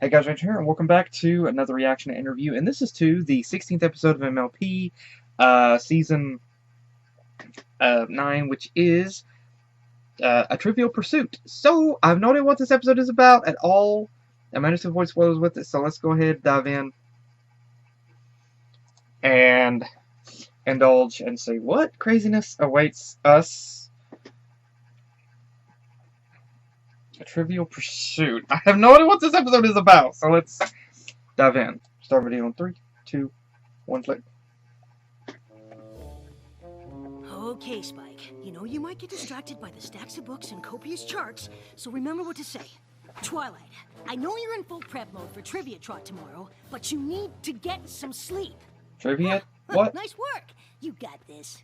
Hey guys, right here, and welcome back to another reaction interview, and this is to the 16th episode of MLP, season 9, which is a Trivial Pursuit. So, I have no idea what this episode is about at all. I managed to avoid spoilers with it, so let's go ahead, dive in, and indulge and see what craziness awaits us. A Trivial Pursuit. I have no idea what this episode is about, so let's dive in. Start video in 3, 2, 1, click. Okay, Spike. You know you might get distracted by the stacks of books and copious charts, so remember what to say. Twilight, I know you're in full prep mode for Trivia Trot tomorrow, but you need to get some sleep. Trivia? What? Nice work. You got this.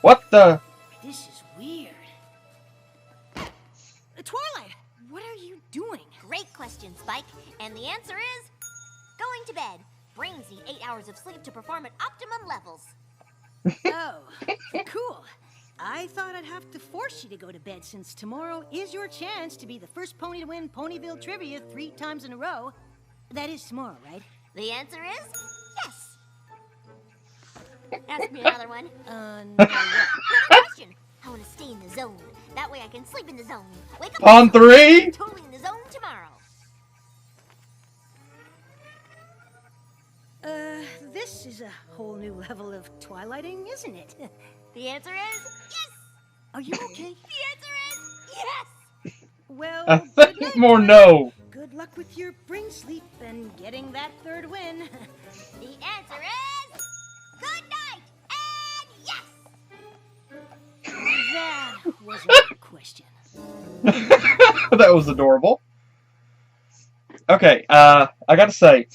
What the? This is weird. Twilight, what are you doing? Great question, Spike. And the answer is going to bed. Brains need 8 hours of sleep to perform at optimum levels. Oh, cool. I thought I'd have to force you to go to bed since tomorrow is your chance to be the first pony to win Ponyville Trivia 3 times in a row. That is tomorrow, right? The answer is yes. Ask me another one. No. Another question. I want to stay in the zone. That way I can sleep in the zone. Wake up On 3? totally in the zone tomorrow. This is a whole new level of twilighting, isn't it? The answer is yes. Are you okay? The answer is yes. Well, I good think night, more Twilight. no. Good luck with your brain sleep and getting that third win. The answer is good night and yes. That wasn't a question. That was adorable. Okay, I gotta say,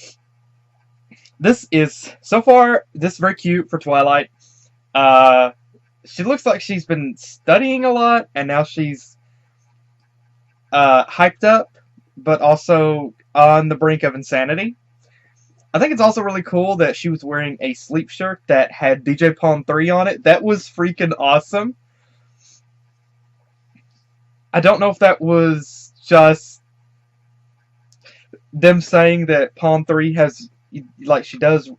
this is, so far, this is very cute for Twilight. She looks like she's been studying a lot, and now she's hyped up, but also on the brink of insanity. I think it's also really cool that she was wearing a sleep shirt that had DJ Pawn 3 on it. That was freaking awesome. I don't know if that was just them saying that Pawn 3 has, like, she does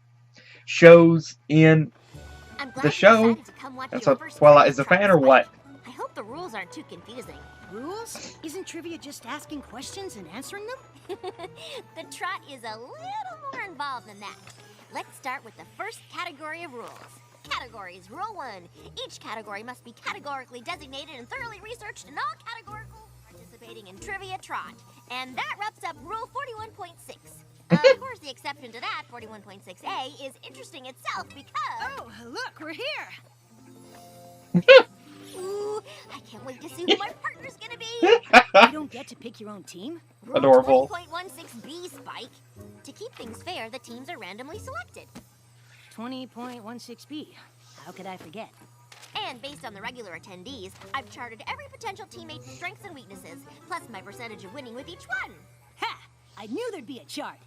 shows in I'm glad the you show, decided to come watch and your so first Twilight Trivia is a Trot, fan, or what? Spike. I hope the rules aren't too confusing. Rules? Isn't trivia just asking questions and answering them? The trot is a little more involved than that. Let's start with the first category of rules. Categories. Rule 1. Each category must be categorically designated and thoroughly researched in all categorical participating in Trivia Trot. And that wraps up Rule 41.6. Of course, the exception to that, 41.6a, is interesting itself because... Oh, look, we're here. Ooh, I can't wait to see who my partner's gonna be. You don't get to pick your own team? Rule Adorable. 20.16b, Spike. To keep things fair, the teams are randomly selected. 20.16b. How could I forget? And based on the regular attendees, I've charted every potential teammate's strengths and weaknesses, plus my percentage of winning with each one. Ha! I knew there'd be a chart.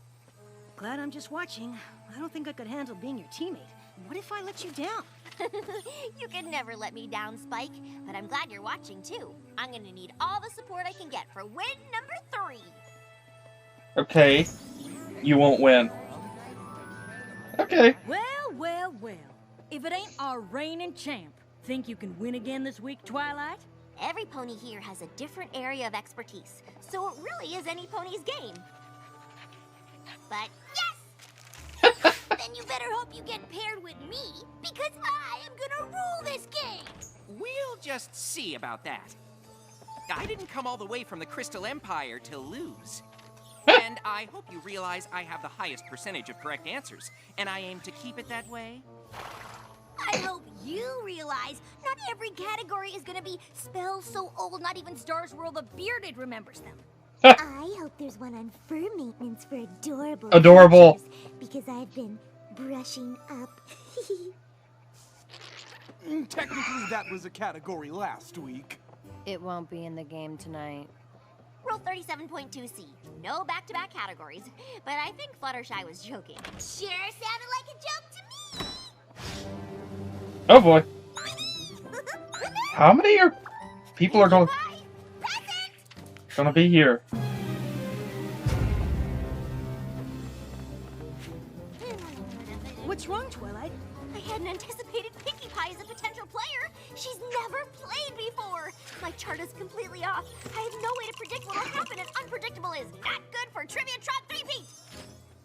Glad I'm just watching. I don't think I could handle being your teammate. What if I let you down? You can never let me down, Spike, but I'm glad you're watching too. I'm gonna need all the support I can get for win number 3. Okay, you won't win. Okay. Well, well, well. If it ain't our reigning champ, think you can win again this week, Twilight? Every pony here has a different area of expertise, so it really is any pony's game. But yes! Then you better hope you get paired with me, because I am gonna rule this game! We'll just see about that. I didn't come all the way from the Crystal Empire to lose. And I hope you realize I have the highest percentage of correct answers, and I aim to keep it that way. I hope you realize not every category is gonna be spells so old not even Stars World the Bearded remembers them. I hope there's one on fur maintenance for Adorable. creatures, because I've been brushing up. Technically, that was a category last week. It won't be in the game tonight. Rule 37.2c. No back-to-back categories. But I think Fluttershy was joking. Sure sounded like a joke to me! Oh boy. How many people are going? Present! Gonna be here. What's wrong, Twilight? I hadn't anticipated Pinkie Pie as a potential player. She's never played before. My chart is completely off. I have no way to predict what will happen, and unpredictable is not good for Trivia Trot 3-peat.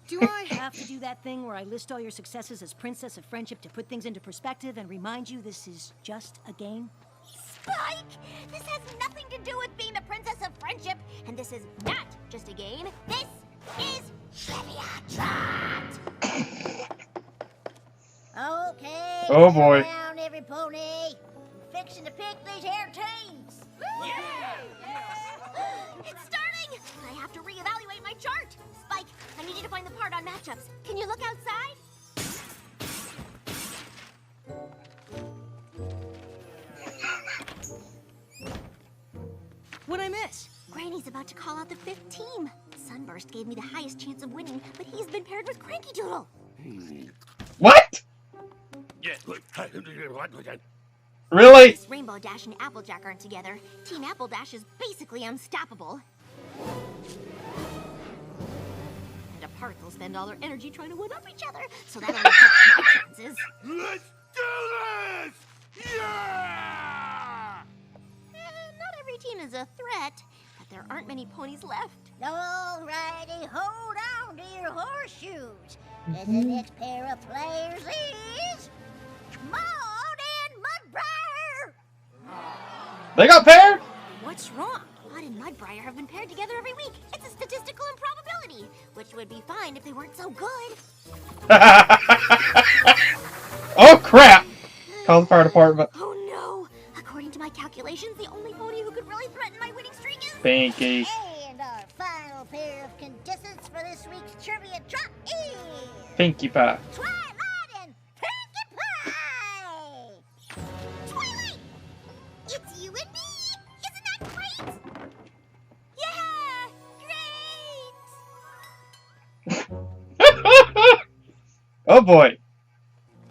Do I have to do that thing where I list all your successes as Princess of Friendship to put things into perspective and remind you this is just a game? Spike! This has nothing to do with being the Princess of Friendship, and this is not just a game. This is Trivia Trot! Okay. Oh, boy. Sit down, every pony. I'm fixing to pick these hair teams. It's starting! I have to reevaluate my chart. Spike, I need you to find the part on matchups. Can you look outside? What'd I miss? Granny's about to call out the 5th team. Sunburst gave me the highest chance of winning, but he's been paired with Cranky Doodle. What? Really? This Rainbow Dash and Applejack aren't together. Team Apple Dash is basically unstoppable. And apart, they'll spend all their energy trying to one-up each other, so that only helps my chances. Let's do this! Yeah! Not every team is a threat, but there aren't many ponies left. Alrighty, hold on to your horseshoes. And the next pair of players is Maud and Mudbriar. They got paired? What's wrong? Maud and Mudbriar have been paired together every week. It's a statistical improbability, which would be fine if they weren't so good. Oh crap! Call the fire department. Oh no! According to my calculations, the only pony who could really threaten my winning streak is... Pinkie. And our final pair of contestants for this week's Trivia Trot is Pinkie Pie. Twilight and Pinkie Pie. Twilight! It's you and me! Isn't that great? Yeah! Great! Oh boy.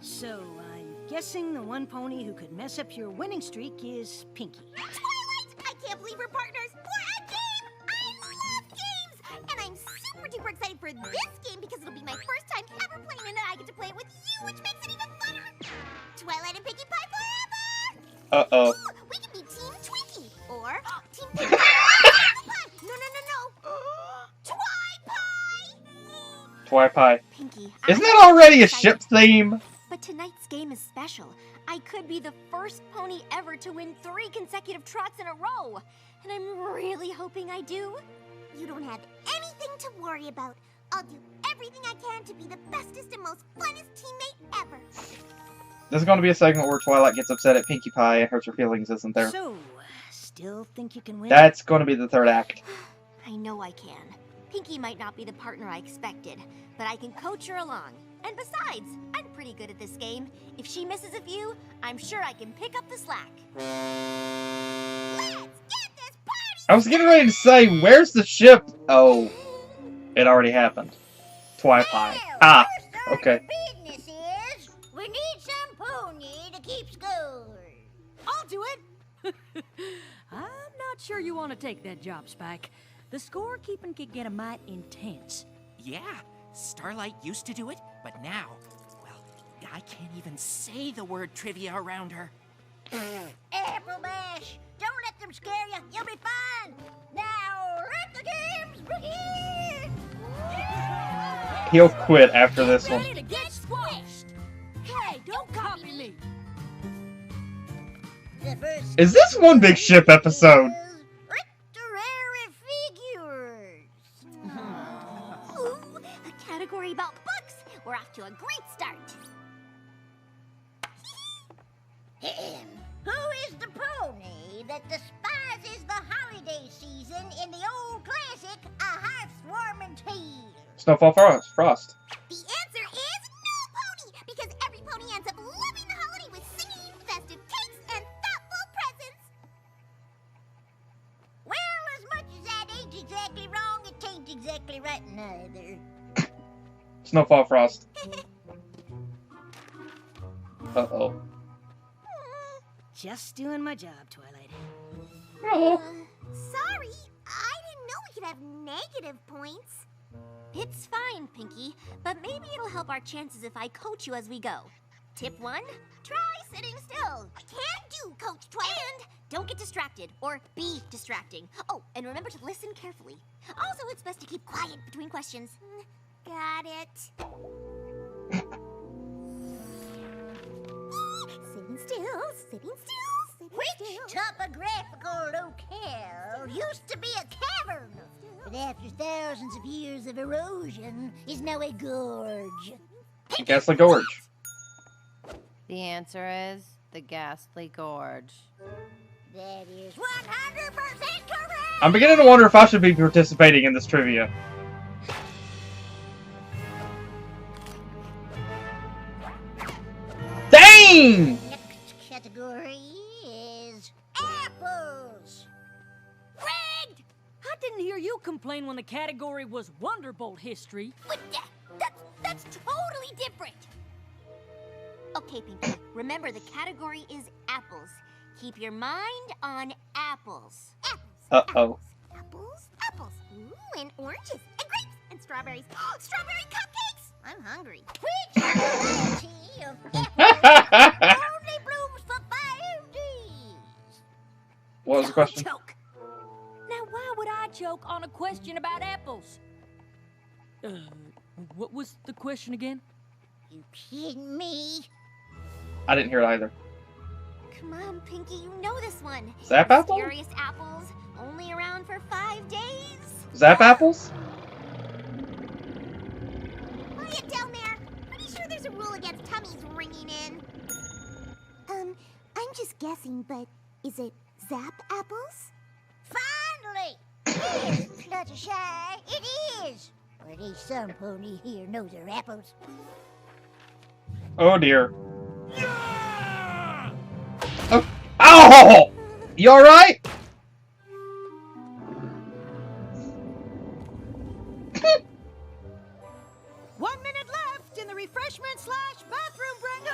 So, I'm guessing the one pony who could mess up your winning streak is Pinkie. Twilight! I can't believe we're partners for a game! I love games! And I'm super duper excited for this game because it'll be my first time ever playing it and I get to play it with you, which makes it even funner! Twilight and Pinkie Pie forever! Uh-oh. Ooh, we could be Team Twinkie! Or Team Pinkie Pie! No! Twi Pie. Pinkie, Isn't that already a ship theme? But tonight's game is special. I could be the first pony ever to win 3 consecutive trots in a row. And I'm really hoping I do. You don't have anything to worry about. I'll do everything I can to be the bestest and most funnest teammate ever. There's going to be a segment where Twilight gets upset at Pinkie Pie and hurts her feelings, isn't there? So, still think you can win? That's going to be the 3rd act. I know I can. Pinkie might not be the partner I expected, but I can coach her along. And besides, I'm pretty good at this game. If she misses a few, I'm sure I can pick up the slack. Let's get this party! I was getting ready to say, where's the ship? Oh, it already happened. Twi Pie. Ah, okay. Business is we need some pony to keep score. I'll do it! I'm not sure you want to take that job, Spike. The scorekeeping could get a mite intense. Yeah, Starlight used to do it, but now, well, I can't even say the word trivia around her. Apple Mash, don't let them scare you. You'll be fine. Now let the games begin. He'll quit after this one. Ready to get squashed! Hey, don't copy me! The first Is this one big ship episode? literary figures. Ooh, a category about books. We're off to a great start. Who is the pony that despises the holiday season in the old classic A Hearthwarming Tale? Snowfall Frost. The answer is no pony, because every pony ends up loving the holiday with singing, festive cakes, and thoughtful presents. Well, as much as that ain't exactly wrong, it ain't exactly right neither. Snowfall Frost. Uh-oh. Just doing my job, Twilight. Sorry, I have negative points. It's fine, Pinky, but maybe it'll help our chances if I coach you as we go. Tip 1, try sitting still. Can do, Coach Twilight. And don't get distracted or be distracting. Oh, and remember to listen carefully. Also, it's best to keep quiet between questions. Got it. Sitting still, sitting still, sitting Which still. topographical locale used to be a cavern, but after thousands of years of erosion is now a gorge? Ghastly Gorge. The answer is the Ghastly Gorge. That is 100% correct! I'm beginning to wonder if I should be participating in this trivia. Dang! Next category is apples. Rigged! I didn't hear you complain when the category was Wonderbolt history. But that's totally different. Okay, Pinky, remember the category is apples. Keep your mind on apples. Apples. Uh-oh. Apples. Apples. Ooh, and oranges, and grapes, and strawberries. Strawberry cupcakes! I'm hungry. Which variety of apple only blooms for 5 days? What was the question? Choke. Now, why would I choke on a question about apples? What was the question again? You kidding me? I didn't hear it either. Come on, Pinky, you know this one. Zap apple? Mysterious apples, only around for 5 days. Zap apples? Quiet down there. Pretty sure there's a rule against tummies ringing in. I'm just guessing, but is it Zap apples? Finally! Yes, Fluttershy, it is! Or at least some pony here knows their apples. Oh dear. Oh. Ow! You alright? 1 minute left in the refreshment/bathroom break.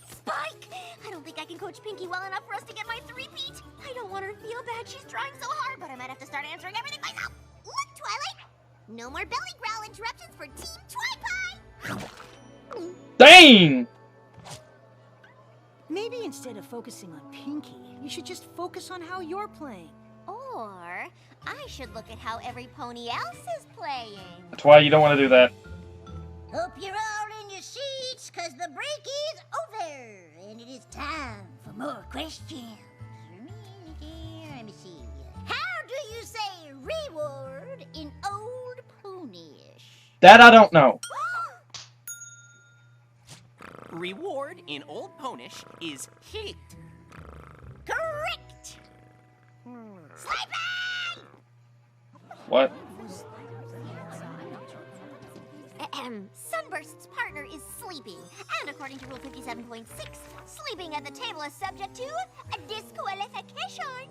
Spike! I don't think I can coach Pinky well enough for us to get my 3-peat. I don't want her to feel bad. She's trying so hard, but I might have to start answering everything myself. Look, Twilight! No more belly growl interruptions for Team Twi-Pie! Dang! Maybe instead of focusing on Pinky, you should just focus on how you're playing. Or I should look at how every pony else is playing. That's why you don't want to do that. Hope you're all in your seats, cause the break is over, and it is time for more questions. Let me see. How do you say reward in Old Ponyish? That I don't know. Reward in Old Ponish is hit. Correct! Sleeping! What? Sunburst's partner is sleeping, and according to Rule 57.6, sleeping at the table is subject to a disqualification.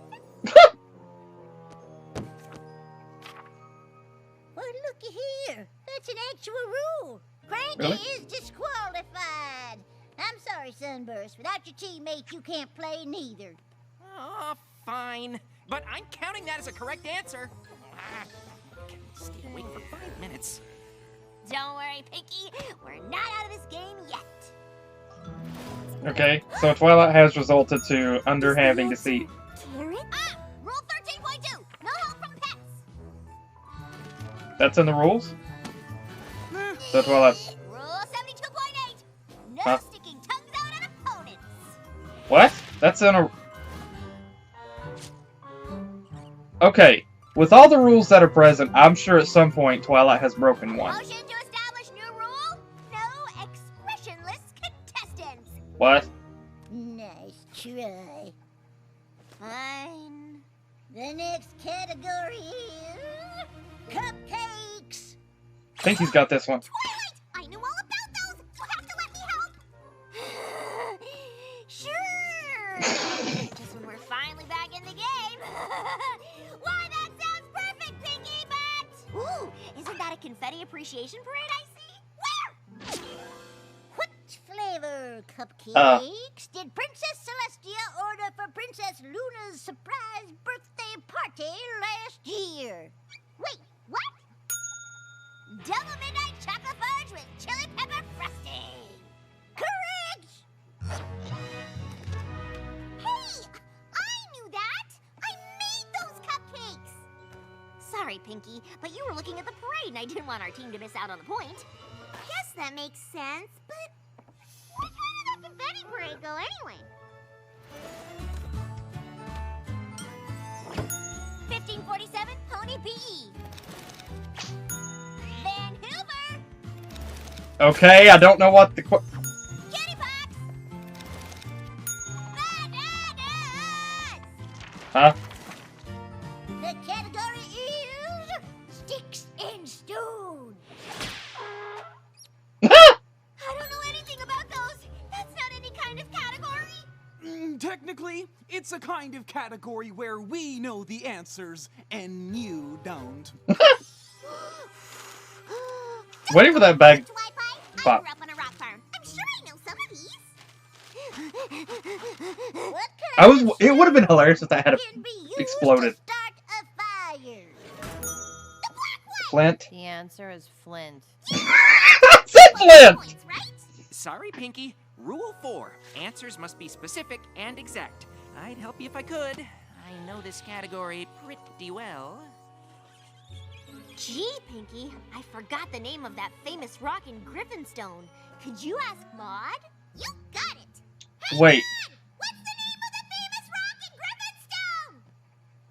Well, looky here. That's an actual rule. Cranky Really? is disqualified. I'm sorry, Sunburst. Without your teammates, you can't play neither. Oh, fine. But I'm counting that as a correct answer. Stay awake for 5 minutes. Don't worry, Pinky. We're not out of this game yet. Okay, so Twilight has resulted to underhanding deceit. Carrot? Rule 13.2. No help from pets. That's in the rules? So Twilight's... Rule 72.8. No Huh? sticking tongues out at opponents. What? That's in a... Okay, with all the rules that are present, I'm sure at some point Twilight has broken one. Motion to establish new rule. No expressionless contestants. What? Nice try. Fine. The next category is cupcakes. I think he's got this one. Twilight! I knew all about those! You'll have to let me help! Sure! Just when we're finally back in the game! Why, that sounds perfect, Pinky, but... Ooh, isn't that a confetti appreciation parade I see? Where? What flavor cupcakes did Princess Celestia order for Princess Luna's surprise birthday party last year? Sorry, Pinky, but you were looking at the parade and I didn't want our team to miss out on the point. Guess that makes sense, but why did the confetti parade go anyway? 1547, Pony PE. Van Hoover! Okay, I don't know what the Kitty Fox! Bananas! Huh? The category is sticks and stones. I don't know anything about those. That's not any kind of category. Technically, it's a kind of category where we know the answers and you don't. Waiting for that bag. Wi-Fi? I Pop. grew up on a rock farm. I'm sure I know some of these. What I was. It would have been hilarious if that had can be used exploded. to start a fire? Flint. The answer is flint. Said Flint. Points, right? Sorry, Pinky. Rule 4. Answers must be specific and exact. I'd help you if I could. I know this category pretty well. Gee, Pinky, I forgot the name of that famous rock in Griffinstone. Could you ask Maud? You got it. Hey, Wait. Maud, what's the name of the famous rock in Griffinstone?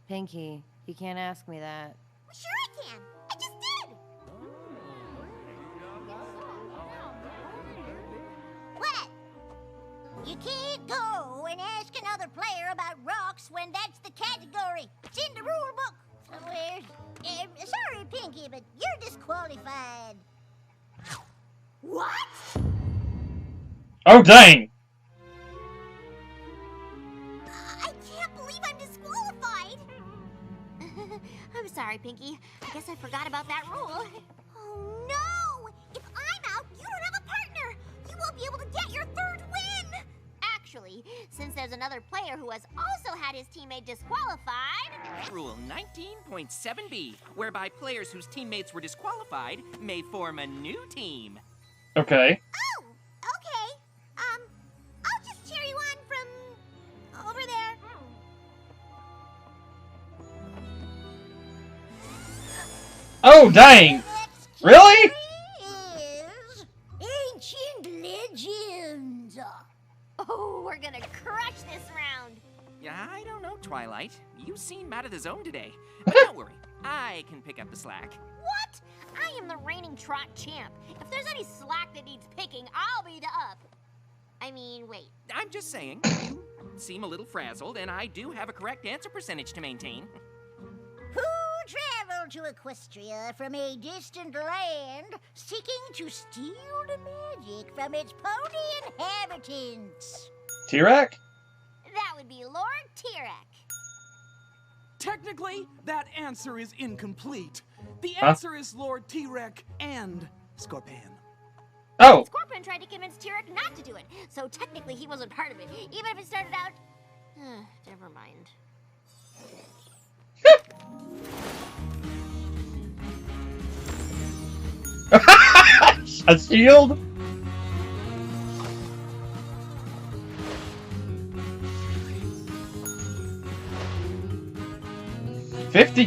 Pinky, you can't ask me that. Sure I can. I just did. What? You can't go and ask another player about rocks when that's the category. It's in the rule book somewhere. Sorry, Pinky, but you're disqualified. What? Oh dang. I can't believe I'm disqualified. I'm sorry, Pinky. I guess I forgot about that rule. Oh no! If I'm out, you don't have a partner. You won't be able to get your third win. Actually, since there's another player who has also had his teammate disqualified. Rule 19.7b, whereby players whose teammates were disqualified may form a new team. Okay. Oh, okay. I'll just cheer you on from over there. Oh dang. Next Really? category is ancient legends. Oh, we're gonna crush this round. I don't know, Twilight. You seem out of the zone today. But don't worry, I can pick up the slack. What? I am the reigning trot champ. If there's any slack that needs picking, I'll be the up. I mean, wait. I'm just saying, you seem a little frazzled, and I do have a correct answer percentage to maintain. Who traveled to Equestria from a distant land, seeking to steal the magic from its pony inhabitants? T-Rex? That would be Lord Tirek. Technically, that answer is incomplete. The Huh? answer is Lord T-Rex and Scorpion. Oh. Scorpion tried to convince Tirek not to do it, so technically he wasn't part of it, even if it started out... never mind. A shield?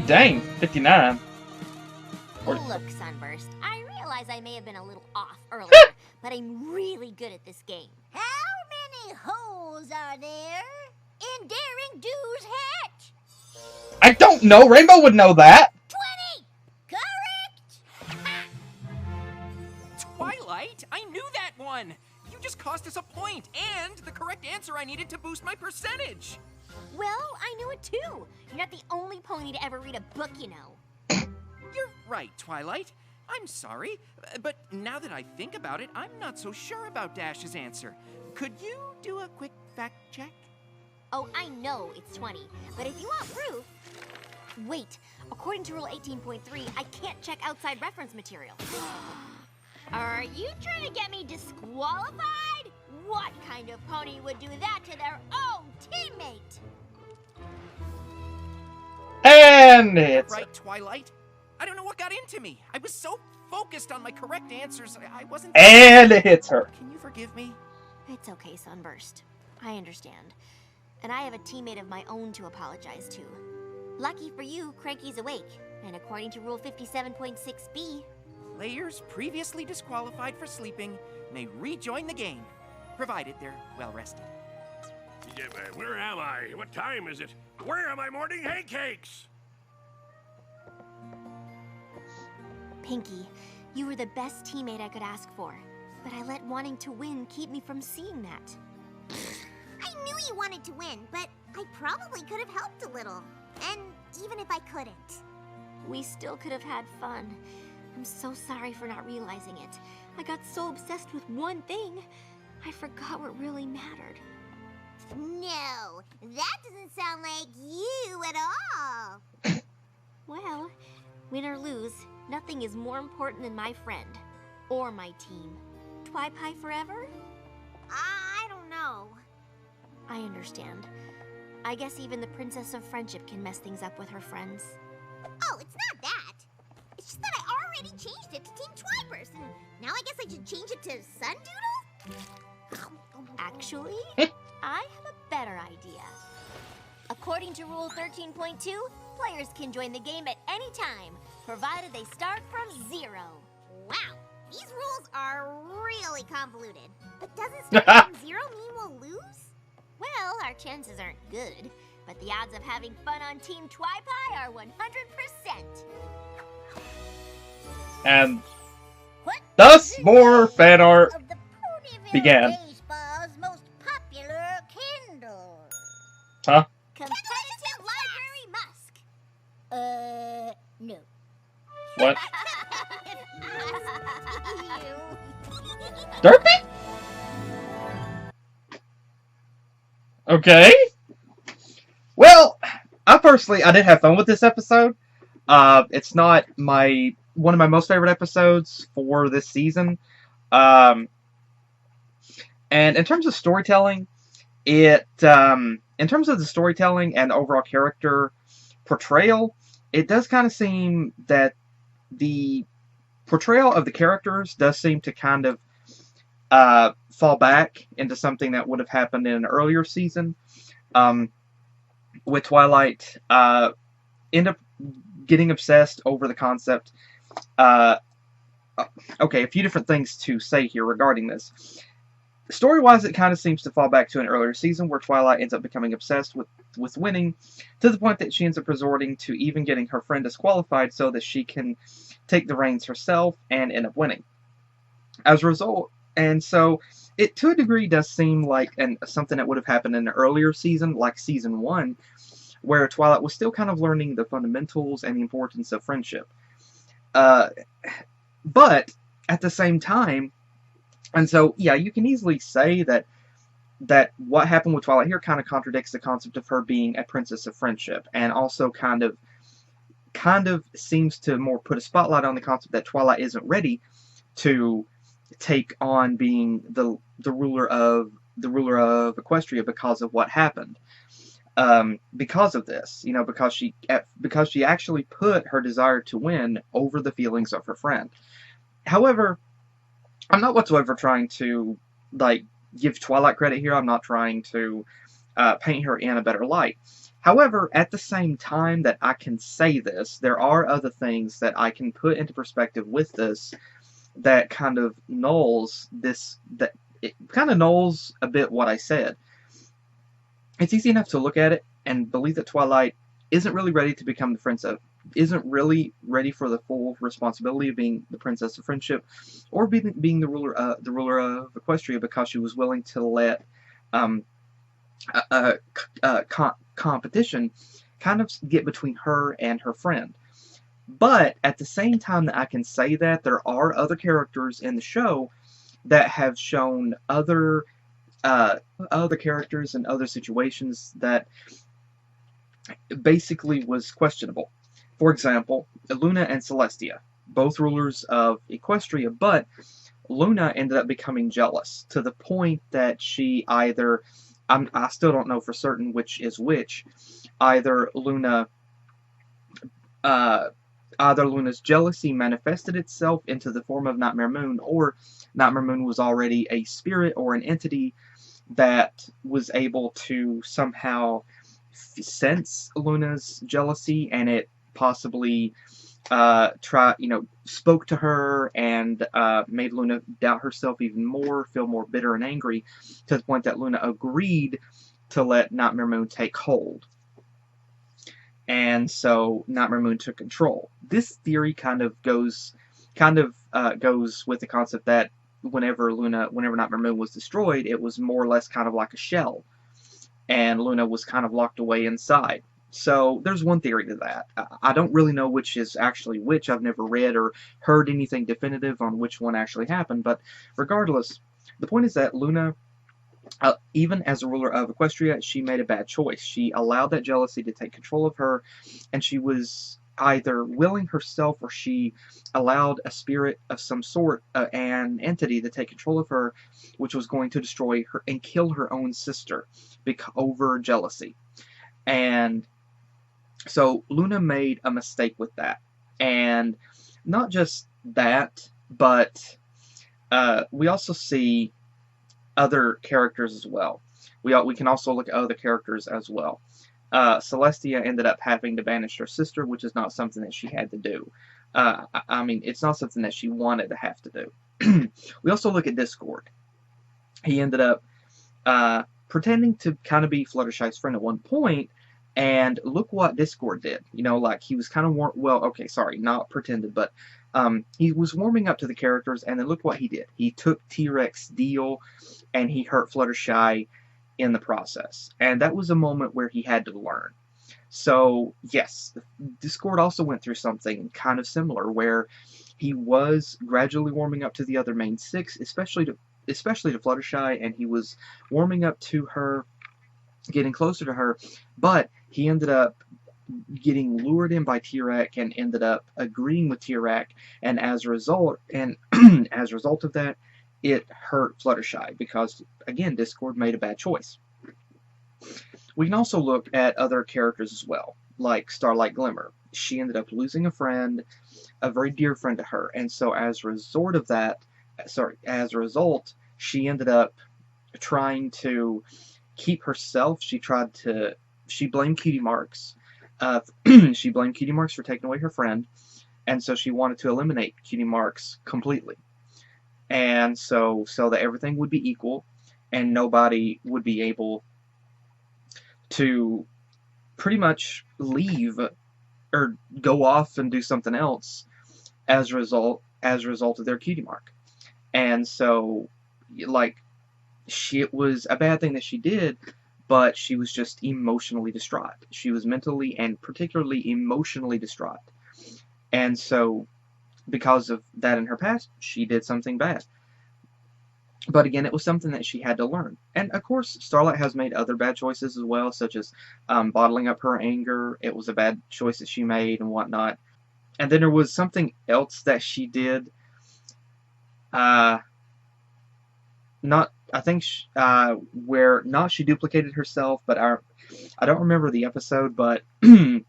Dang, 59. Look, Sunburst, I realize I may have been a little off earlier, but I'm really good at this game. How many holes are there in Daring Do's hat? I don't know. Rainbow would know that. 20! Correct! Twilight, I knew that one! You just cost us a point, and the correct answer I needed to boost my percentage! Well, I knew it too. You're not the only pony to ever read a book, you know. You're right, Twilight. I'm sorry, but now that I think about it, I'm not so sure about Dash's answer. Could you do a quick fact check? Oh, I know it's 20, but if you want proof... Wait, according to Rule 18.3, I can't check outside reference material. Are you trying to get me disqualified? What kind of pony would do that to their own teammate? And it's... Right, Twilight? I don't know what got into me. I was so focused on my correct answers, I wasn't... And it hits her. Can you forgive me? It's okay, Sunburst. I understand. And I have a teammate of my own to apologize to. Lucky for you, Cranky's awake. And according to Rule 57.6b, Players previously disqualified for sleeping may rejoin the game, provided they're well rested. Yeah, where am I? What time is it? Where are my morning hay cakes? Pinky, you were the best teammate I could ask for. But I let wanting to win keep me from seeing that. I knew you wanted to win, but I probably could have helped a little. And even if I couldn't. We still could have had fun. I'm so sorry for not realizing it. I got so obsessed with one thing, I forgot what really mattered. No, that doesn't sound like you at all. Well, win or lose, nothing is more important than my friend. Or my team. Twi-Pie forever? I don't know. I understand. I guess even the Princess of Friendship can mess things up with her friends. Oh, it's not that. It's just that I already changed it to Team Twipers, and now I guess I should change it to Sundoodle? Actually, I have a better idea. According to Rule 13.2, players can join the game at any time, provided they start from 0. Wow, these rules are really convoluted. But doesn't starting from 0 mean we'll lose? Well, our chances aren't good, but the odds of having fun on Team Twi-Pie are 100%. And What thus is the more name fan art of the Ponyville began. Baseball's most popular Kindle? Huh? Competitive Library Musk. No. What? Derpy? Okay. Well, I did have fun with this episode. It's not one of my most favorite episodes for this season. And in terms of storytelling, in terms of the storytelling and overall character portrayal, it does kind of seem that the portrayal of the characters does seem to kind of fall back into something that would have happened in an earlier season. With Twilight, end up getting obsessed over the concept. Okay, a few different things to say here regarding this. Story-wise, it kind of seems to fall back to an earlier season where Twilight ends up becoming obsessed with winning, to the point that she ends up resorting to even getting her friend disqualified so that she can take the reins herself and end up winning. As a result, and so it to a degree does seem like something that would have happened in an earlier season, like season 1, where Twilight was still kind of learning the fundamentals and the importance of friendship. But at the same time, and so yeah, you can easily say that what happened with Twilight here kind of contradicts the concept of her being a princess of friendship, and also kind of seems to more put a spotlight on the concept that Twilight isn't ready to take on being the ruler of Equestria because of what happened. Because of this, because she actually put her desire to win over the feelings of her friend. However, I'm not whatsoever trying to give Twilight credit here. I'm not trying to paint her in a better light. However, at the same time that I can say this, there are other things that I can put into perspective with this that kind of nulls a bit what I said. It's easy enough to look at it and believe that Twilight isn't really ready to become the princess, isn't really ready for the full responsibility of being the princess of friendship, or being the ruler of Equestria, because she was willing to let competition kind of get between her and her friend. But at the same time that I can say that, there are other characters in the show that have shown other characters and other situations that basically was questionable. For example, Luna and Celestia, both rulers of Equestria, but Luna ended up becoming jealous to the point that she either, I still don't know for certain which is which, either Luna's jealousy manifested itself into the form of Nightmare Moon, or Nightmare Moon was already a spirit or an entity that was able to somehow sense Luna's jealousy, and it possibly spoke to her and made Luna doubt herself even more, feel more bitter and angry, to the point that Luna agreed to let Nightmare Moon take hold. And so Nightmare Moon took control. This theory kind of goes with the concept that whenever Nightmare Moon was destroyed, it was more or less kind of like a shell, and Luna was kind of locked away inside. So there's one theory to that. I don't really know which is actually which. I've never read or heard anything definitive on which one actually happened, but regardless, the point is that Luna, even as a ruler of Equestria, she made a bad choice. She allowed that jealousy to take control of her, and she was either willing herself, or she allowed a spirit of some sort, an entity, to take control of her, which was going to destroy her and kill her own sister over jealousy. And so Luna made a mistake with that. And not just that, but we also see other characters as well. We can also look at other characters as well. Celestia ended up having to banish her sister, which is not something that she had to do. I mean, it's not something that she wanted to have to do. We also look at Discord. He ended up pretending to kind of be Fluttershy's friend at one point, and look what Discord did. You know, like, he was kind of not pretended, but he was warming up to the characters, and then look what he did. He took T-Rex deal, and he hurt Fluttershy in the process. And that was a moment where he had to learn. So, yes, Discord also went through something kind of similar, where he was gradually warming up to the other main six, especially to Fluttershy, and he was warming up to her, getting closer to her, but he ended up getting lured in by T-Rex and ended up agreeing with T-Rex, and as a result of that, it hurt Fluttershy, because, again, Discord made a bad choice. We can also look at other characters as well, like Starlight Glimmer. She ended up losing a friend, a very dear friend to her, and so as a result, she ended up trying to keep herself. She blamed Cutie Marks. She blamed Cutie Marks for taking away her friend, and so she wanted to eliminate Cutie Marks completely. And so that everything would be equal, and nobody would be able to pretty much leave or go off and do something else as a result of their Cutie Mark. And so, like, it was a bad thing that she did, but she was just emotionally distraught. She was mentally and particularly emotionally distraught. And so, because of that in her past, she did something bad. But again, it was something that she had to learn. And of course, Starlight has made other bad choices as well, such as bottling up her anger. It was a bad choice that she made and whatnot. And then there was something else that she did. Where not she duplicated herself, but I don't remember the episode, but at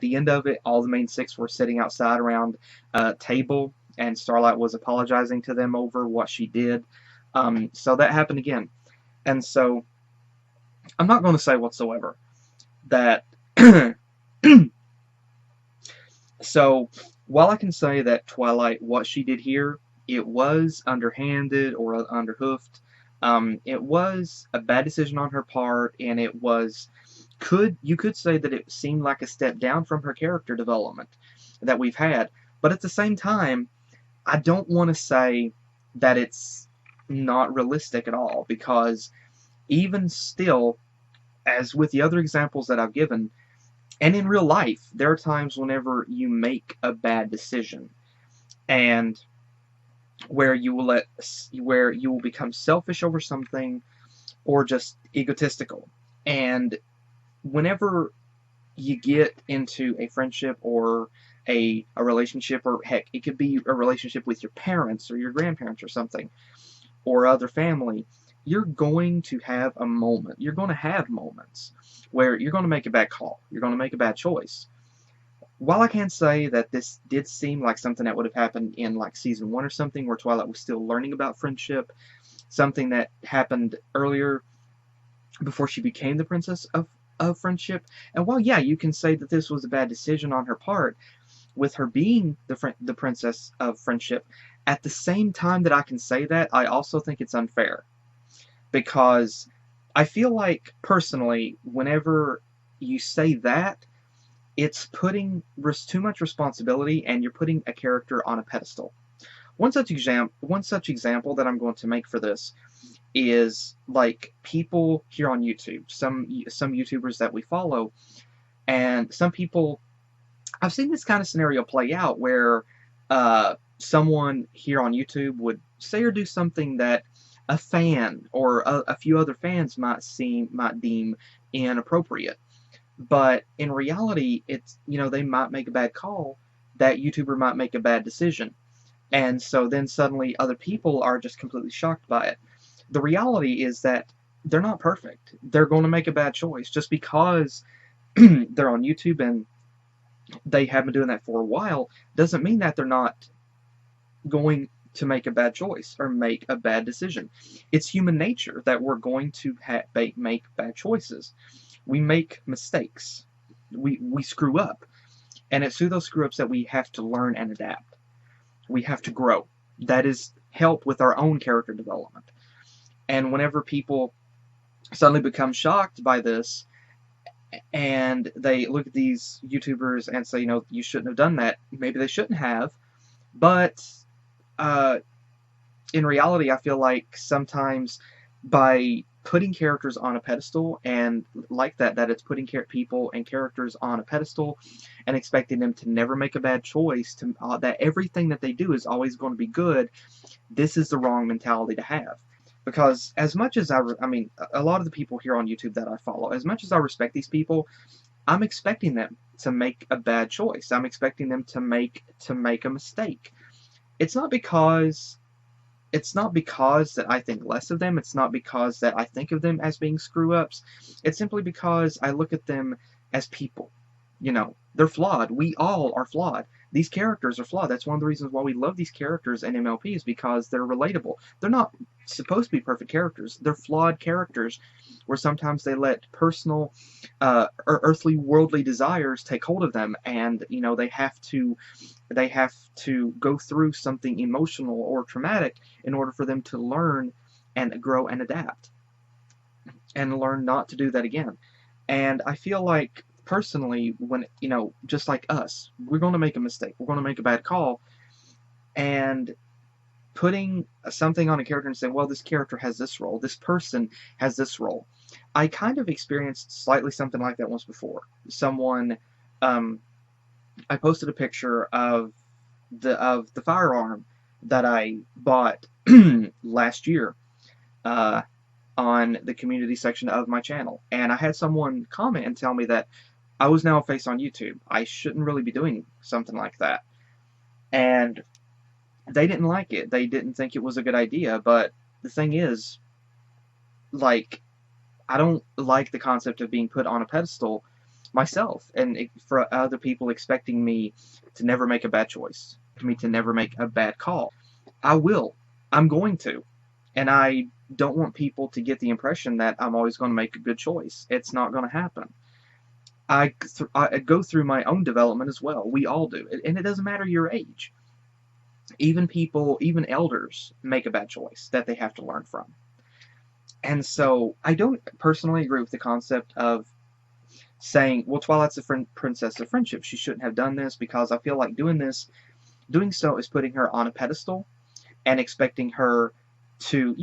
the end of it, all the main six were sitting outside around a table, and Starlight was apologizing to them over what she did. So that happened again. And so, I'm not going to say whatsoever that... So, while I can say that Twilight, what she did here, it was underhanded or underhoofed, it was a bad decision on her part, and it was... You could say that it seemed like a step down from her character development that we've had. But at the same time, I don't want to say that it's not realistic at all, because even still, as with the other examples that I've given, and in real life, there are times whenever you make a bad decision, and where you will become selfish over something, or just egotistical. And whenever you get into a friendship or a relationship, or heck, it could be a relationship with your parents or your grandparents or something, or other family, you're going to have a moment. You're going to have moments where you're going to make a bad call. You're going to make a bad choice. While I can say that this did seem like something that would have happened in like season 1 or something, where Twilight was still learning about friendship, something that happened earlier, before she became the princess of friendship. And while, yeah, you can say that this was a bad decision on her part, with her being the princess of friendship, at the same time that I can say that, I also think it's unfair. Because I feel like, personally, whenever you say that, it's putting too much responsibility, and you're putting a character on a pedestal. One such example that I'm going to make for this is like people here on YouTube, some YouTubers that we follow, and some people. I've seen this kind of scenario play out where someone here on YouTube would say or do something that a fan or a few other fans might deem inappropriate. But in reality, it's, they might make a bad call, that YouTuber might make a bad decision. And so then suddenly other people are just completely shocked by it. The reality is that they're not perfect. They're going to make a bad choice. Just because they're on YouTube and they have been doing that for a while doesn't mean that they're not going to make a bad choice or make a bad decision. It's human nature that we're going to make bad choices. We make mistakes. We screw up. And it's through those screw-ups that we have to learn and adapt. We have to grow. That is help with our own character development. And whenever people suddenly become shocked by this, and they look at these YouTubers and say, you shouldn't have done that. Maybe they shouldn't have, but in reality, I feel like sometimes by putting characters on a pedestal, and like that it's putting people and characters on a pedestal and expecting them to never make a bad choice, that everything that they do is always going to be good, this is the wrong mentality to have. Because as much as a lot of the people here on YouTube that I follow, as much as I respect these people, I'm expecting them to make a bad choice. I'm expecting them to make a mistake. It's not because that I think less of them. It's not because that I think of them as being screw-ups. It's simply because I look at them as people. They're flawed. We all are flawed. These characters are flawed. That's one of the reasons why we love these characters in MLP, is because they're relatable. They're not supposed to be perfect characters. They're flawed characters where sometimes they let personal or earthly worldly desires take hold of them, and they have to go through something emotional or traumatic in order for them to learn and grow and adapt and learn not to do that again. And I feel like, personally, when, just like us, we're going to make a mistake. We're going to make a bad call. And putting something on a character and saying, well, this character has this role, this person has this role. I kind of experienced slightly something like that once before. Someone, I posted a picture of the firearm that I bought last year on the community section of my channel. And I had someone comment and tell me that I was now a face on YouTube. I shouldn't really be doing something like that. And they didn't like it. They didn't think it was a good idea. But the thing is, like, I don't like the concept of being put on a pedestal myself, and for other people expecting me to never make a bad choice, for me to never make a bad call. I'm going to. And I don't want people to get the impression that I'm always going to make a good choice. It's not going to happen. I go through my own development as well. We all do. And it doesn't matter your age. Even elders make a bad choice that they have to learn from. And so I don't personally agree with the concept of saying, well, Twilight's the princess of friendship. She shouldn't have done this, because I feel like doing so is putting her on a pedestal and expecting her to,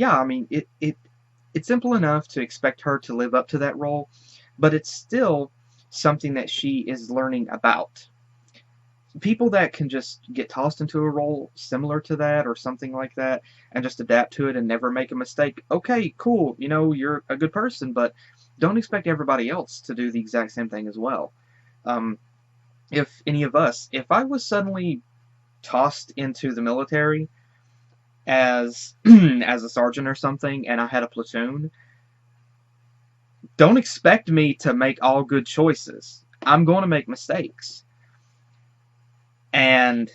it's simple enough to expect her to live up to that role, but it's still something that she is learning about. People that can just get tossed into a role similar to that or something like that and just adapt to it and never make a mistake, okay, cool, you're a good person, but don't expect everybody else to do the exact same thing as well. If I was suddenly tossed into the military as as a sergeant or something, and I had a platoon, don't expect me to make all good choices. I'm going to make mistakes. And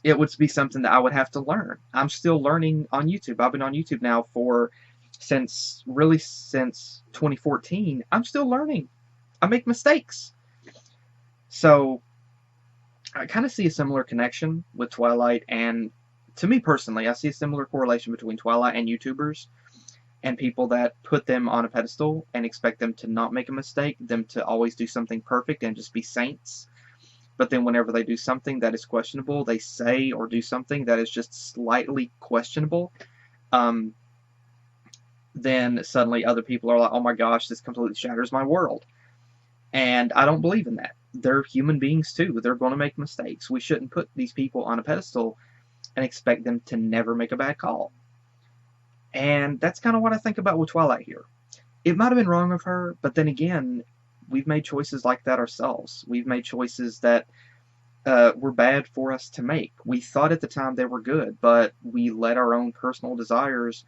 it would be something that I would have to learn. I'm still learning on YouTube. I've been on YouTube now for since 2014, I'm still learning. I make mistakes. So I kind of see a similar connection with Twilight, and to me personally, I see a similar correlation between Twilight and YouTubers and people that put them on a pedestal and expect them to not make a mistake, them to always do something perfect and just be saints. But then whenever they do something that is questionable, they say or do something that is just slightly questionable, then suddenly other people are like, oh my gosh, this completely shatters my world. And I don't believe in that. They're human beings too. They're going to make mistakes. We shouldn't put these people on a pedestal and expect them to never make a bad call. And that's kind of what I think about with Twilight here. It might have been wrong of her, but then again, we've made choices like that ourselves. We've made choices that were bad for us to make. We thought at the time they were good, but we let our own personal desires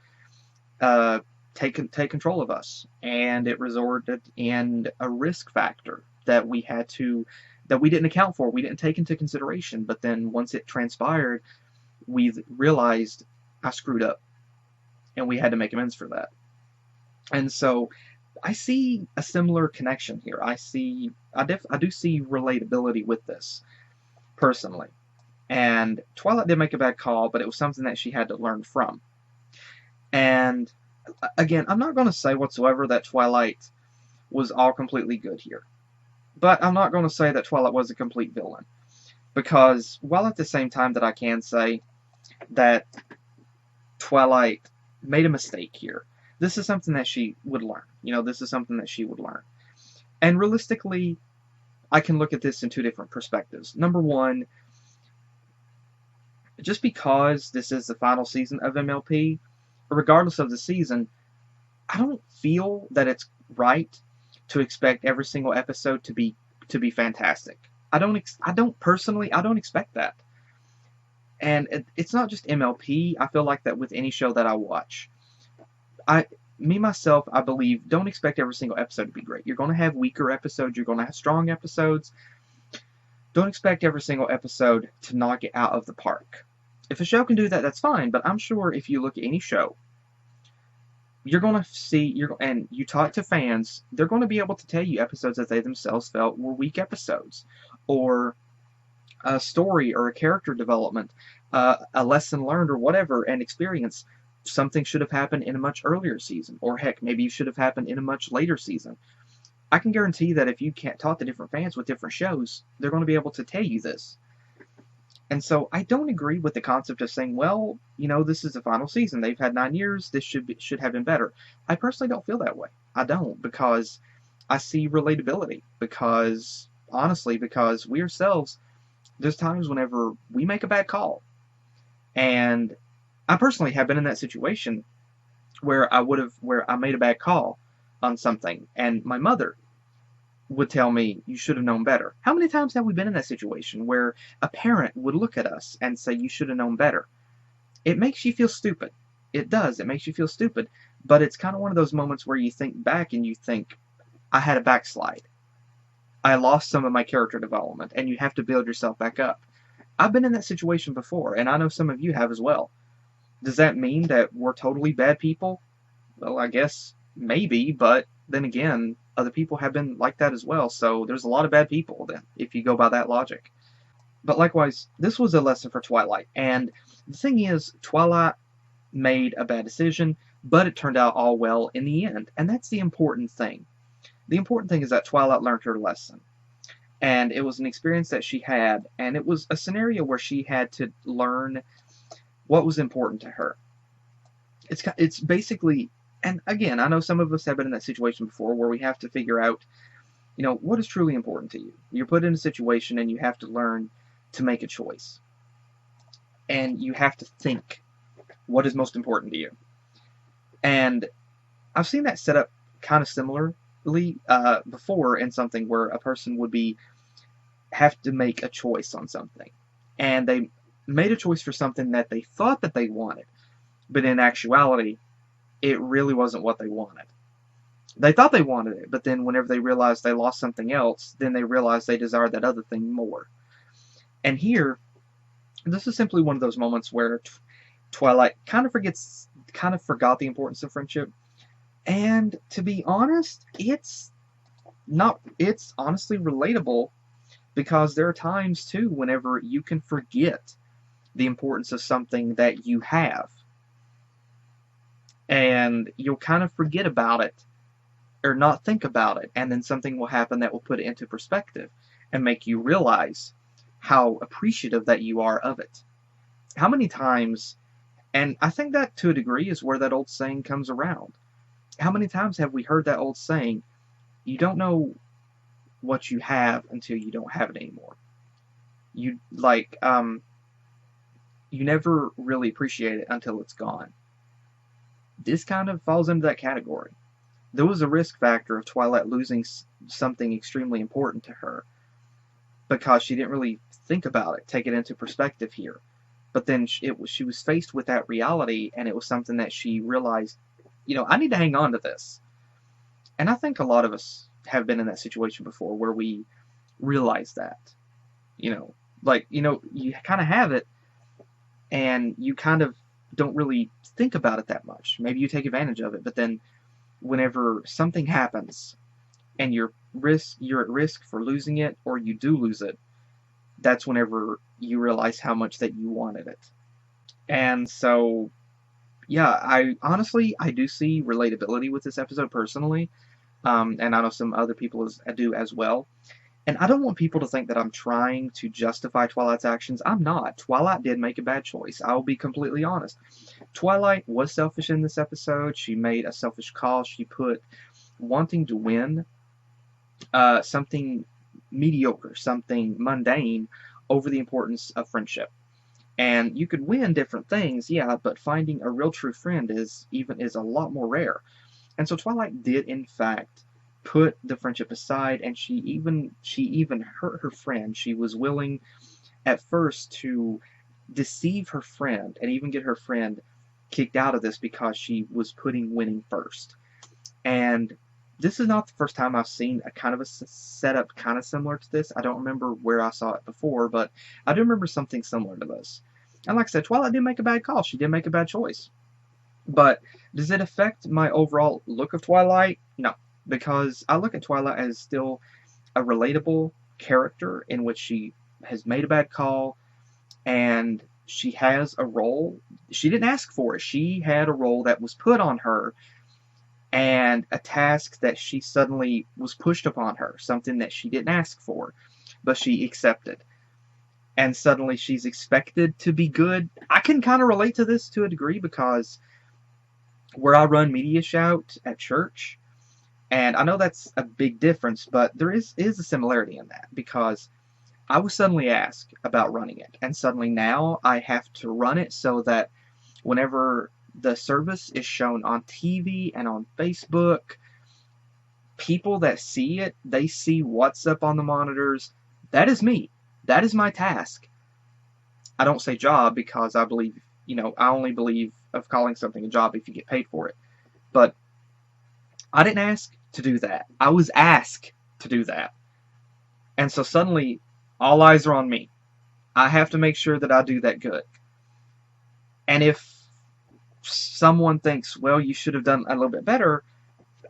take control of us, and it resulted in a risk factor that we didn't account for, we didn't take into consideration. But then once it transpired, we realized I screwed up, and we had to make amends for that. And so I see a similar connection here. I do see relatability with this personally. And Twilight did make a bad call, but it was something that she had to learn from. And again, I'm not going to say whatsoever that Twilight was all completely good here. But I'm not going to say that Twilight was a complete villain. Because while at the same time that I can say that Twilight made a mistake here, this is something that she would learn. This is something that she would learn. And realistically, I can look at this in two different perspectives. Number one, just because this is the final season of MLP, regardless of the season, I don't feel that it's right to expect every single episode to be fantastic. I don't expect that. And it's not just MLP. I feel like that with any show that I watch. Myself, I believe, don't expect every single episode to be great. You're going to have weaker episodes. You're going to have strong episodes. Don't expect every single episode to knock it out of the park. If a show can do that, that's fine. But I'm sure if you look at any show, you're going to see, and you talk to fans, they're going to be able to tell you episodes that they themselves felt were weak episodes, or a story or a character development, a lesson learned or whatever, an experience. Something should have happened in a much earlier season, or heck, maybe it should have happened in a much later season. I can guarantee that if you can't talk to different fans with different shows, they're going to be able to tell you this. And so I don't agree with the concept of saying, well, this is the final season. They've had 9 years. This should have been better. I personally don't feel that way. I don't, because I see relatability. Because, honestly, because we ourselves, there's times whenever we make a bad call. And I personally have been in that situation where I made a bad call on something, and my mother would tell me, you should have known better. How many times have we been in that situation where a parent would look at us and say, you should have known better? It makes you feel stupid. It does. It makes you feel stupid. But it's kind of one of those moments where you think back and you think, I had a backslide. I lost some of my character development, and you have to build yourself back up. I've been in that situation before, and I know some of you have as well. Does that mean that we're totally bad people? Well, I guess maybe, but then again, other people have been like that as well, so there's a lot of bad people then, if you go by that logic. But likewise, this was a lesson for Twilight, and the thing is, Twilight made a bad decision, but it turned out all well in the end, and that's the important thing. The important thing is that Twilight learned her lesson, and it was an experience that she had, and it was a scenario where she had to learn what was important to her. It's basically, and again, I know some of us have been in that situation before where we have to figure out, what is truly important to you. You're put in a situation and you have to learn to make a choice. And you have to think what is most important to you. And I've seen that set up kind of similarly before in something where a person would have to make a choice on something. And they made a choice for something that they thought that they wanted. But in actuality, it really wasn't what they wanted. They thought they wanted it, but then whenever they realized they lost something else, then they realized they desired that other thing more. And here, this is simply one of those moments where Twilight kind of forgot the importance of friendship. And to be honest, it's honestly relatable, because there are times too whenever you can forget the importance of something that you have, and you'll kind of forget about it or not think about it, and then something will happen that will put it into perspective and make you realize how appreciative that you are of it. How many times, and I think that to a degree is where that old saying comes around. How many times have we heard that old saying, you don't know what you have until you don't have it anymore? You you never really appreciate it until it's gone. This kind of falls into that category. There was a risk factor of Twilight losing something extremely important to her, because she didn't really think about it, take it into perspective here. But then she was faced with that reality, and it was something that she realized, I need to hang on to this. And I think a lot of us have been in that situation before, where we realize that, you kind of have it, and you kind of don't really think about it that much. Maybe you take advantage of it, but then whenever something happens and you're at risk for losing it, or you do lose it, that's whenever you realize how much that you wanted it. And so, yeah, I do see relatability with this episode personally, and I know some other people do as well. And I don't want people to think that I'm trying to justify Twilight's actions. I'm not. Twilight did make a bad choice. I will be completely honest. Twilight was selfish in this episode. She made a selfish call. She put wanting to win something mediocre, something mundane, over the importance of friendship. And you could win different things, yeah, but finding a real true friend is a lot more rare. And so Twilight did, in fact, put the friendship aside, and she even hurt her friend. She was willing at first to deceive her friend and even get her friend kicked out of this, because she was putting winning first. And this is not the first time I've seen a kind of a setup kind of similar to this. I don't remember where I saw it before, but I do remember something similar to this. And like I said, Twilight did make a bad call. She did make a bad choice. But does it affect my overall look of Twilight? No, because I look at Twilight as still a relatable character in which she has made a bad call, and she has a role. She didn't ask for it. She had a role that was put on her, and a task that she suddenly was pushed upon her, something that she didn't ask for, but she accepted. And suddenly she's expected to be good. I can kind of relate to this to a degree, because where I run Media Shout at church, and I know that's a big difference, but there is a similarity in that, because I was suddenly asked about running it, and suddenly now I have to run it so that whenever the service is shown on TV and on Facebook, people that see it, they see what's up on the monitors. That is me. That is my task. I don't say job, because I believe, I only believe of calling something a job if you get paid for it. But I didn't ask to do that. I was asked to do that. And so suddenly, all eyes are on me. I have to make sure that I do that good. And if someone thinks, well, you should have done a little bit better,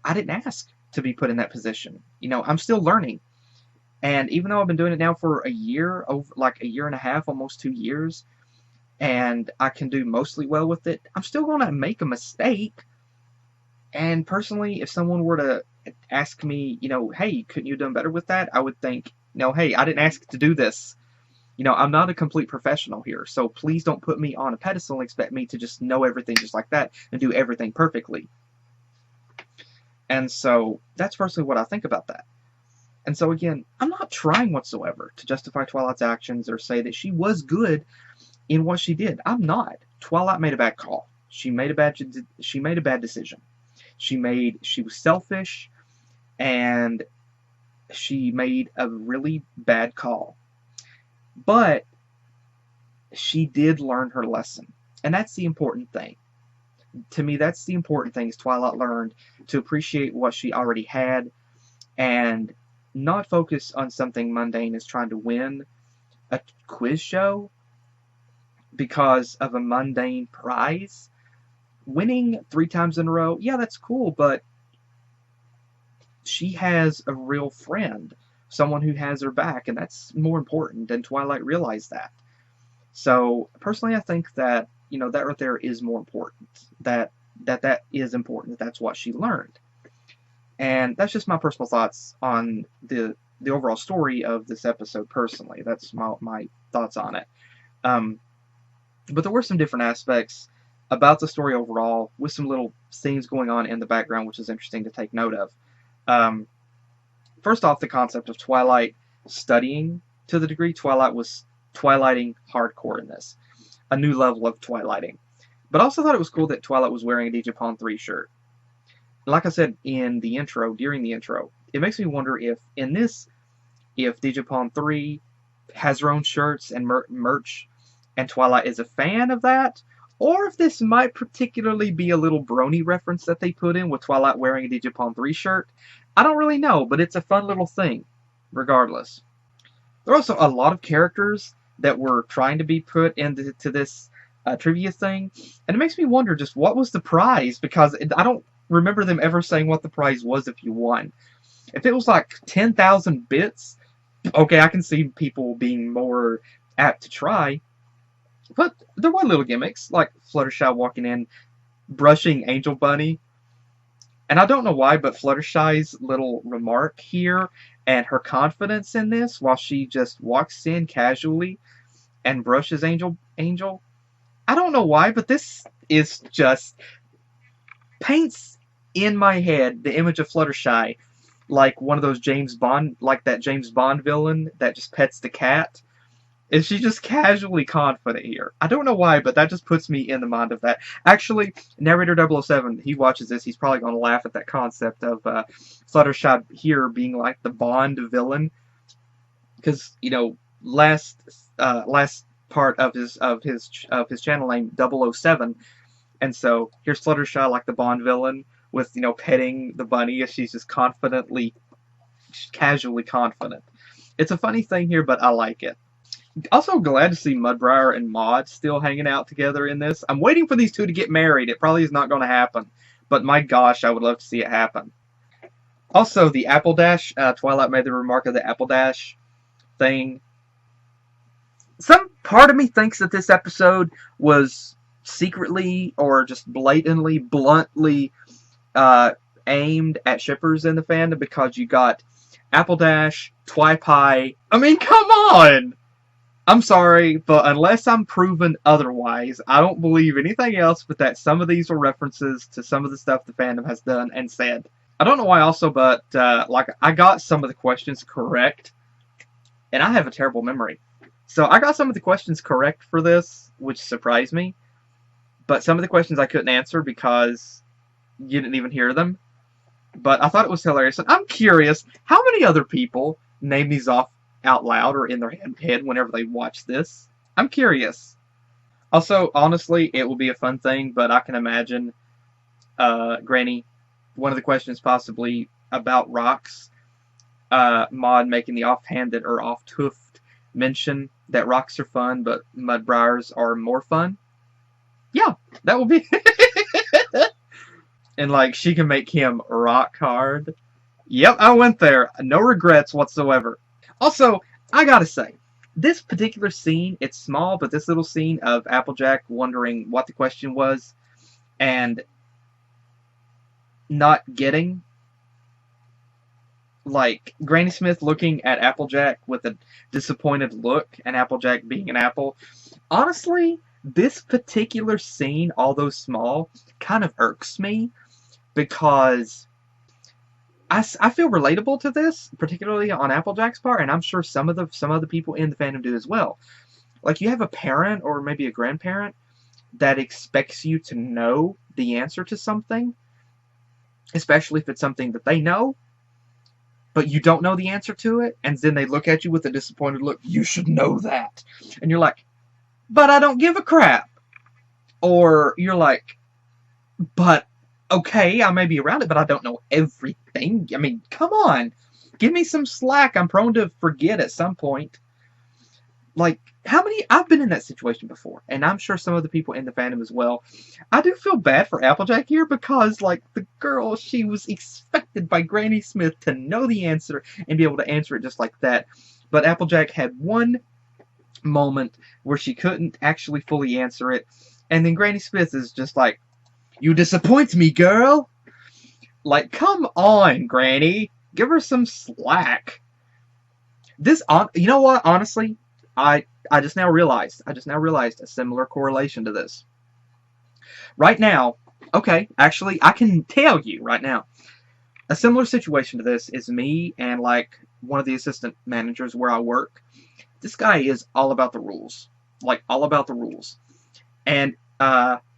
I didn't ask to be put in that position. I'm still learning. And even though I've been doing it now for a year, like a year and a half, almost 2 years, and I can do mostly well with it, I'm still going to make a mistake. And personally, if someone were to ask me, hey, couldn't you have done better with that? I would think, no, hey, I didn't ask to do this. I'm not a complete professional here, so please don't put me on a pedestal and expect me to just know everything just like that and do everything perfectly. And so that's personally what I think about that. And so again, I'm not trying whatsoever to justify Twilight's actions or say that she was good in what she did. I'm not. Twilight made a bad call. She made a bad decision. She was selfish, and she made a really bad call. But she did learn her lesson, and that's the important thing. To me, that's the important thing, is Twilight learned to appreciate what she already had, and not focus on something mundane as trying to win a quiz show because of a mundane prize, winning 3 times in a row, yeah, that's cool, but she has a real friend, someone who has her back, and that's more important, and Twilight realized that. So, personally, I think that, that right there is more important. That is important. That's what she learned. And that's just my personal thoughts on the overall story of this episode, personally. That's my thoughts on it. But there were some different aspects about the story overall, with some little things going on in the background, which is interesting to take note of. First off, the concept of Twilight studying to the degree. Twilight was Twilighting hardcore in this. A new level of Twilighting. But I also thought it was cool that Twilight was wearing a Digipon 3 shirt. Like I said in the intro, during the intro, it makes me wonder if Digipon 3 has her own shirts and merch, and Twilight is a fan of that, or if this might particularly be a little brony reference that they put in with Twilight wearing a Digipon 3 shirt. I don't really know, but it's a fun little thing, regardless. There are also a lot of characters that were trying to be put into this trivia thing, and it makes me wonder just what was the prize, because I don't remember them ever saying what the prize was if you won. If it was like 10,000 bits, okay, I can see people being more apt to try. But there were little gimmicks, like Fluttershy walking in, brushing Angel Bunny. And I don't know why, but Fluttershy's little remark here and her confidence in this, while she just walks in casually and brushes Angel, I don't know why, but this is just paints in my head the image of Fluttershy like one of those James Bond, like that James Bond villain that just pets the cat. Is she just casually confident here? I don't know why, but that just puts me in the mind of that. Actually, Narrator 007, he watches this, he's probably going to laugh at that concept of Fluttershy here being like the Bond villain. Because, last part of his channel name 007, and so here's Fluttershy like the Bond villain with, petting the bunny as she's just casually confident. It's a funny thing here, but I like it. Also glad to see Mudbriar and Maud still hanging out together in this. I'm waiting for these two to get married. It probably is not going to happen, but my gosh, I would love to see it happen. Also, the Apple Dash. Twilight made the remark of the Apple Dash thing. Some part of me thinks that this episode was secretly or just blatantly, bluntly aimed at shippers in the fandom, because you got Apple Dash, Twi-Pie. I mean, come on! I'm sorry, but unless I'm proven otherwise, I don't believe anything else but that some of these are references to some of the stuff the fandom has done and said. I don't know why also, but I got some of the questions correct, and I have a terrible memory. So I got some of the questions correct for this, which surprised me, but some of the questions I couldn't answer because you didn't even hear them. But I thought it was hilarious, and I'm curious, how many other people name these off out loud or in their head whenever they watch this? I'm curious. Also, honestly, it will be a fun thing, but I can imagine Granny, one of the questions possibly about rocks, Maud making the offhanded or off-toothed mention that rocks are fun, but Mudbriars are more fun. Yeah, that will be... And, she can make him rock hard. Yep, I went there. No regrets whatsoever. Also, I gotta say, this particular scene, it's small, but this little scene of Applejack wondering what the question was and not getting, Granny Smith looking at Applejack with a disappointed look, and Applejack being an apple. Honestly, this particular scene, although small, kind of irks me, because I feel relatable to this, particularly on Applejack's part, and I'm sure some other people in the fandom do as well. You have a parent or maybe a grandparent that expects you to know the answer to something, especially if it's something that they know, but you don't know the answer to it, and then they look at you with a disappointed look, you should know that. And you're like, but I don't give a crap. Or you're like, but okay, I may be around it, but I don't know everything. I mean, come on. Give me some slack. I'm prone to forget at some point. like, how many, I've been in that situation before, and I'm sure some of the people in the fandom as well. I do feel bad for Applejack here because, like, the girl, she was expected by Granny Smith to know the answer and be able to answer it just like that. But Applejack had one moment where she couldn't actually fully answer it, and then Granny Smith is just like, "You disappoint me, girl." Like, come on, Granny. Give her some slack. You know what, honestly, I just now realized a similar correlation to this. Right now, okay, actually, I can tell you right now, a similar situation to this is me and, like, one of the assistant managers where I work. This guy is all about the rules. Like, all about the rules. And,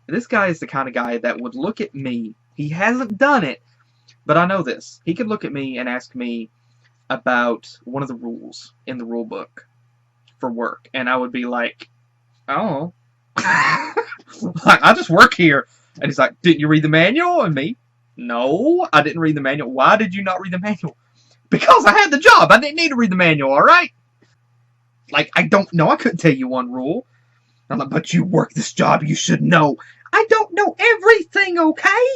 this guy is the kind of guy that would look at me. He hasn't done it, but I know this. He could look at me and ask me about one of the rules in the rule book for work, and I would be like, "Oh, like, I just work here." And he's like, "Didn't you read the manual?" And me, "No, I didn't read the manual." "Why did you not read the manual?" "Because I had the job. I didn't need to read the manual, alright?" Like, I don't know. I couldn't tell you one rule. I'm like, "But you work this job. You should know." I don't know everything, okay?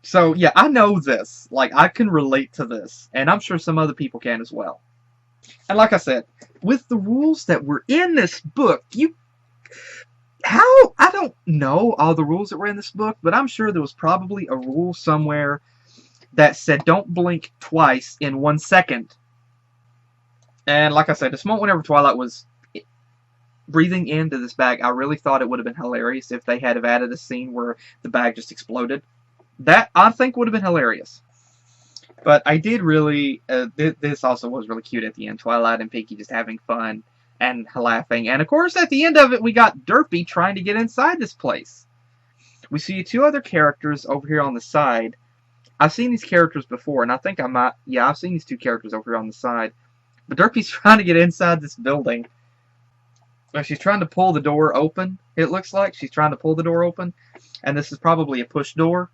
So, yeah, I know this. Like, I can relate to this. And I'm sure some other people can as well. And like I said, with the rules that were in this book, I don't know all the rules that were in this book, but I'm sure there was probably a rule somewhere that said don't blink twice in 1 second. And like I said, this moment whenever Twilight was breathing into this bag, I really thought it would have been hilarious if they had added a scene where the bag just exploded. That, I think, would have been hilarious. But I did really, this also was really cute at the end. Twilight and Pinkie just having fun and laughing. And of course, at the end of it, we got Derpy trying to get inside this place. We see 2 other characters over here on the side. I've seen these characters before, and I think I've seen these 2 characters over here on the side. But Derpy's trying to get inside this building. She's trying to pull the door open, it looks like. She's trying to pull the door open. And this is probably a push door.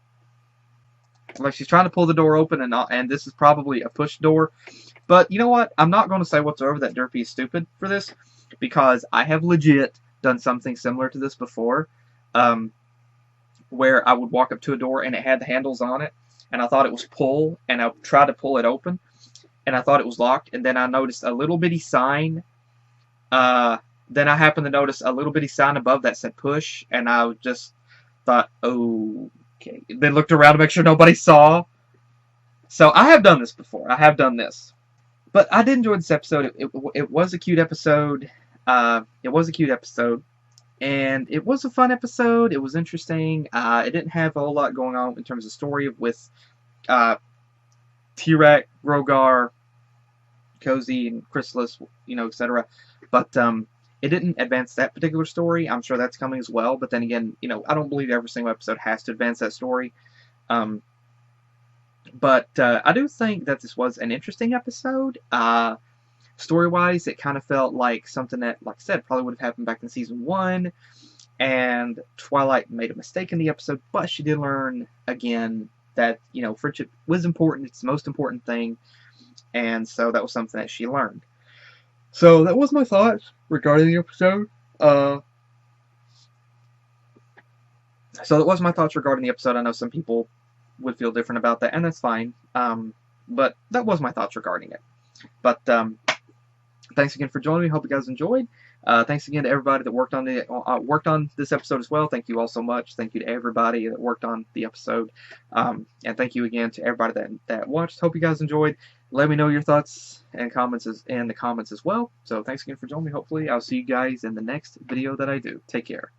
Like, she's trying to pull the door open, and this is probably a push door. But you know what? I'm not going to say whatsoever that Derpy is stupid for this, because I have legit done something similar to this before, where I would walk up to a door and it had the handles on it, and I thought it was pull, and I tried to pull it open, and I thought it was locked, and then I noticed a little bitty sign. Then I happened to notice a little bitty sign above that said push, and I just thought, oh. Okay. Then looked around to make sure nobody saw. So I have done this before. I have done this. But I did enjoy this episode. It was a cute episode. It was a cute episode. And it was a fun episode. It was interesting. It didn't have a whole lot going on in terms of story with T-Rex, Grogar, Cozy, and Chrysalis, etc. But it didn't advance that particular story. I'm sure that's coming as well. But then again, I don't believe every single episode has to advance that story. But I do think that this was an interesting episode. Story-wise, it kind of felt like something that, like I said, probably would have happened back in Season 1. And Twilight made a mistake in the episode, but she did learn, again, that, friendship was important. It's the most important thing. And so that was something that she learned. So that was my thoughts regarding the episode. I know some people would feel different about that, and that's fine. But that was my thoughts regarding it. But thanks again for joining me. Hope you guys enjoyed. Thanks again to everybody that worked on this episode as well. Thank you all so much. Thank you to everybody that worked on the episode. And thank you again to everybody that watched. Hope you guys enjoyed. Let me know your thoughts and comments in the comments as well. So thanks again for joining me. Hopefully, I'll see you guys in the next video that I do. Take care.